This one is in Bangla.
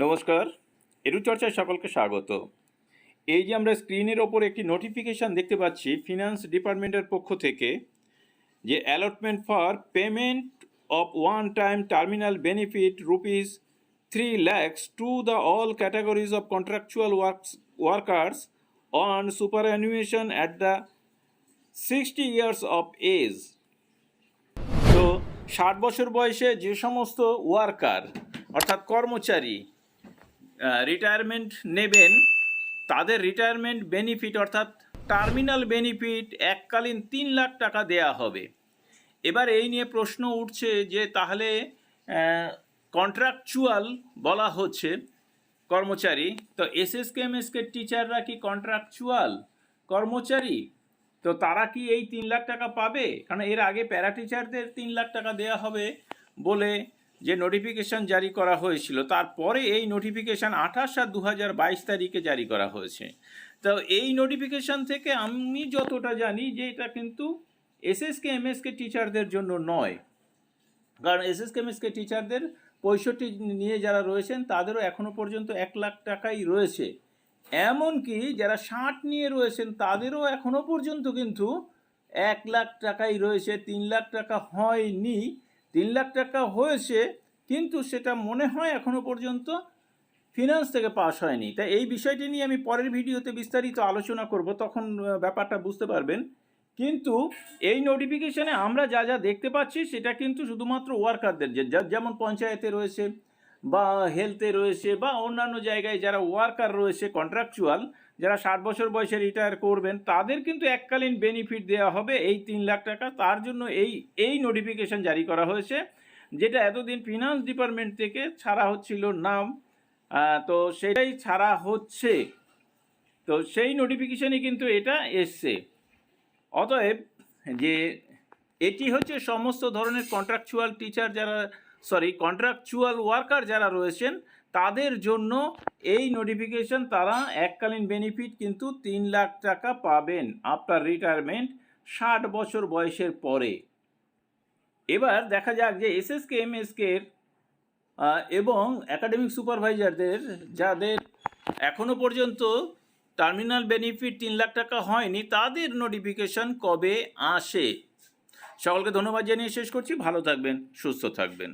নমস্কার, এডুচর্চায় সকলকে স্বাগত। এই যে আমরা স্ক্রিনের ওপর একটি নোটিফিকেশান দেখতে পাচ্ছি ফিনান্স ডিপার্টমেন্টের পক্ষ থেকে, যে allotment for payment of one time terminal benefit rupees 3 lakhs to the all categories of contractual workers on superannuation at the 60 years of age. তো 60 বছর বয়সে যে সমস্ত ওয়ার্কার অর্থাৎ কর্মচারী রিটায়ারমেন্ট নেবেন, তাদের রিটায়ারমেন্ট বেনিফিট অর্থাৎ টার্মিনাল বেনিফিট এককালীন 3 লাখ টাকা দেয়া হবে। এবার এই নিয়ে প্রশ্ন উঠছে যে তাহলে কন্ট্রাকচুয়াল বলা হচ্ছে কর্মচারী, তো এসএসকে এমএসকে টিচাররা কি কন্ট্রাকচুয়াল কর্মচারী? তো তারা কি এই 3 লাখ টাকা পাবে? কারণ এর আগে প্যারা টিচারদের 3 লাখ টাকা দেয়া হবে বলে যে নোটিফিকেশান জারি করা হয়েছিল, তারপরে এই নোটিফিকেশান 28/7/2022 তারিখে জারি করা হয়েছে। তো এই নোটিফিকেশান থেকে আমি যতটা জানি যে এটা কিন্তু এসএসকে এমএসকে টিচারদের জন্য নয়, কারণ এসএসকে এমএসকে টিচারদের 65 নিয়ে যারা রয়েছেন তাদেরও এখনও পর্যন্ত 1 লাখ টাকাই রয়েছে। এমনকি যারা 60 নিয়ে রয়েছেন তাদেরও এখনও পর্যন্ত কিন্তু 1 লাখ টাকাই রয়েছে, 3 লাখ টাকা হয়নি। 3 লাখ টাকা হয়েছে কিন্তু সেটা মনে হয় এখনও পর্যন্ত ফিনান্স থেকে পাস হয়নি। তাই এই বিষয়টি নিয়ে আমি পরের ভিডিওতে বিস্তারিত আলোচনা করব, তখন ব্যাপারটা বুঝতে পারবেন। কিন্তু এই নোটিফিকেশানে আমরা যা যা দেখতে পাচ্ছি সেটা কিন্তু শুধুমাত্র ওয়ার্কারদের, যেমন পঞ্চায়েতে রয়েছে বা হেলথে রয়েছে বা অন্যান্য জায়গায় যারা ওয়ার্কার রয়েছে কন্ট্রাকচুয়াল, যারা 60 বছর বয়সে রিটায়ার করবেন তাদের কিন্তু এককালীন বেনিফিট দেওয়া হবে এই 3 লাখ টাকা। তার জন্য এই নোটিফিকেশান জারি করা হয়েছে, যেটা এতদিন ফিনান্স ডিপার্টমেন্ট থেকে ছাড়া হচ্ছিল নাম, তো সেটাই ছাড়া হচ্ছে। তো সেই নোটিফিকেশানে কিন্তু এটা এসছে। অতএব যে এটি হচ্ছে সমস্ত ধরনের কন্ট্রাকচুয়াল টিচার যারা কন্ট্রাকচুয়াল ওয়ার্কার যারা রয়েছেন তাদের জন্য এই নোটিফিকেশান, তারা এককালীন বেনিফিট কিন্তু 3 লাখ টাকা পাবেন আফটার রিটায়ারমেন্ট 60 বছর বয়সের পরে। এবার দেখা যাক যে এসএসকে এমএসকের এবং একাডেমিক সুপারভাইজারদের যাদের এখনও পর্যন্ত টার্মিনাল বেনিফিট 3 লাখ টাকা হয়নি তাদের নোটিফিকেশান কবে আসে। সকলকে ধন্যবাদ জানিয়ে শেষ করছি। ভালো থাকবেন, সুস্থ থাকবেন।